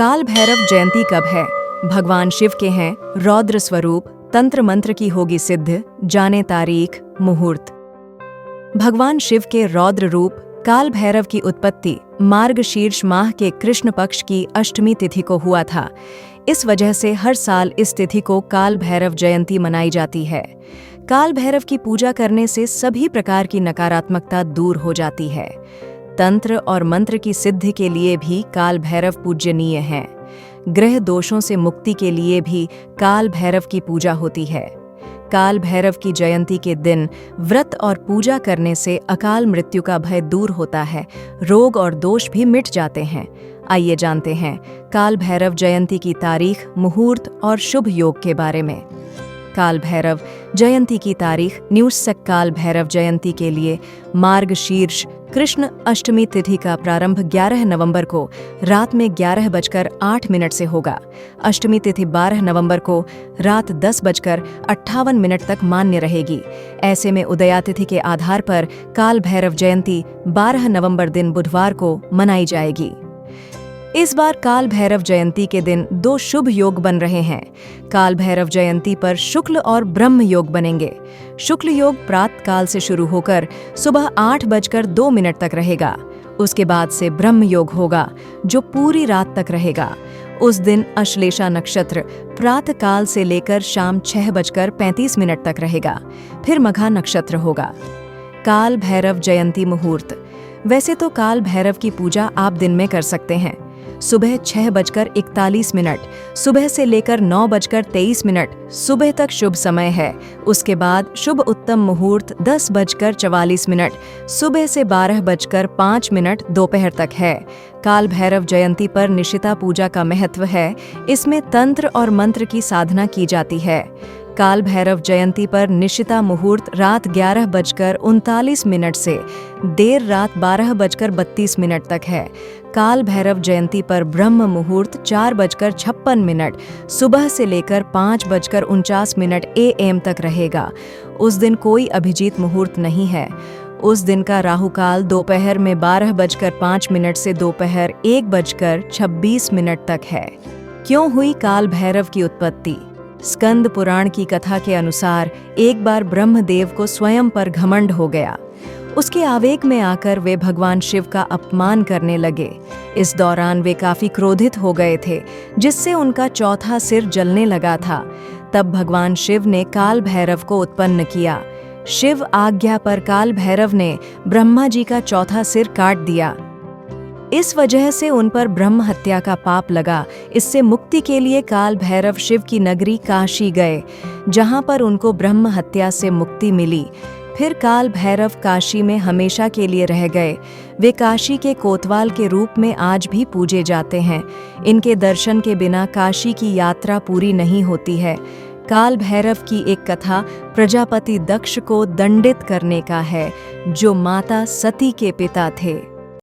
काल भैरव जयंती कब है? भगवान शिव के हैं, रौद्र स्वरूप, तंत्र मंत्र की होगी सिद्ध, जाने तारीख, मुहूर्त। भगवान शिव के रौद्र रूप काल भैरव की उत्पत्ति मार्गशीर्ष माह के कृष्ण पक्ष की अष्टमी तिथि को हुआ था। इस वजह से हर साल इस तिथि को काल भैरव जयंती मनाई जाती है। काल भैरव की पूजा करने से सभी प्रकार की नकारात्मकता दूर हो जाती है। तंत्र और मंत्र की सिद्धि के लिए भी काल भैरव पूजनीय हैं। ग्रह दोषों से मुक्ति के लिए भी काल भैरव की पूजा होती है। काल भैरव की जयंती के दिन व्रत और पूजा करने से अकाल मृत्यु का भय दूर होता है, रोग और दोष भी मिट जाते हैं। आइए जानते हैं काल भैरव जयंती की तारीख, मुहूर्त और शुभ योग के बारे में। काल भैरव जयंती की तारीख न्यूसक काल भैरव जयंती के लिए मार्गशीर्ष कृष्ण अष्टमी तिथि का प्रारंभ 11 नवंबर को रात में 11:08 से होगा। अष्टमी तिथि 12 नवंबर को रात 10:58 तक मान्य रहेगी। ऐसे में उदयातिथि के आधार पर काल भैरव जयंती 12 नवंबर दिन बुधवार को मनाई जाएगी। इस बार काल भैरव जयंती के दिन 2 शुभ योग बन रहे हैं। काल भैरव जयंती पर शुक्ल और ब्रह्म योग बनेंगे। शुक्ल योग प्रातः काल से शुरू होकर सुबह 8:02 तक रहेगा। उसके बाद से ब्रह्म योग होगा जो पूरी रात तक रहेगा। उस दिन अश्लेषा नक्षत्र प्रातः काल से लेकर शाम 6:35 तक रहेगा। फिर मघा नक्षत्र होगा। काल भैरव जयंती मुहूर्त। वैसे तो काल भैरव की पूजा आप दिन में कर सकते हैं। सुबह 6:41, सुबह से लेकर 9:23 सुबह तक शुभ समय है। उसके बाद शुभ उत्तम मुहूर्त 10:44, सुबह से 12:05 दोपहर तक है। काल भैरव जयंती पर निशिता पूजा का महत्व है। इसमें तंत्र और मंत्र की साधना की जाती है। काल भैरव जयंती पर निशिता मुहूर्त रात 11:39 से देर रात 12:32 तक है। काल भैरव जयंती पर ब्रह्म मुहूर्त 4:56 सुबह से लेकर 5:49 AM तक रहेगा। उस दिन कोई अभिजीत मुहूर्त नहीं है। उस दिन का राहु काल दोपहर में 12:05 से दोपहर 1:26 तक है। क्यों हुई काल भैरव की उत्पत्ति? स्कंद पुराण की कथा के अनुसार एक बार ब्रह्मदेव को स्वयं पर घमंड हो गया। उसके आवेग में आकर वे भगवान शिव का अपमान करने लगे। इस दौरान वे काफी क्रोधित हो गए थे, जिससे उनका चौथा सिर जलने लगा था। तब भगवान शिव ने काल भैरव को उत्पन्न किया। शिव आज्ञा पर काल भैरव ने ब्रह्मा जी का चौथा सिर काट दिया। इस वजह से उन पर ब्रह्म हत्या का पाप लगा। इससे मुक्ति के लिए काल भैरव शिव की नगरी काशी गए, जहां पर उनको ब्रह्म हत्या से मुक्ति मिली। फिर काल भैरव काशी में हमेशा के लिए रह गए। वे काशी के कोतवाल के रूप में आज भी पूजे जाते हैं। इनके दर्शन के बिना काशी की यात्रा पूरी नहीं होती है। काल भैरव की एक कथा प्रजापति दक्ष को दंडित करने का है, जो माता सती के पिता थे।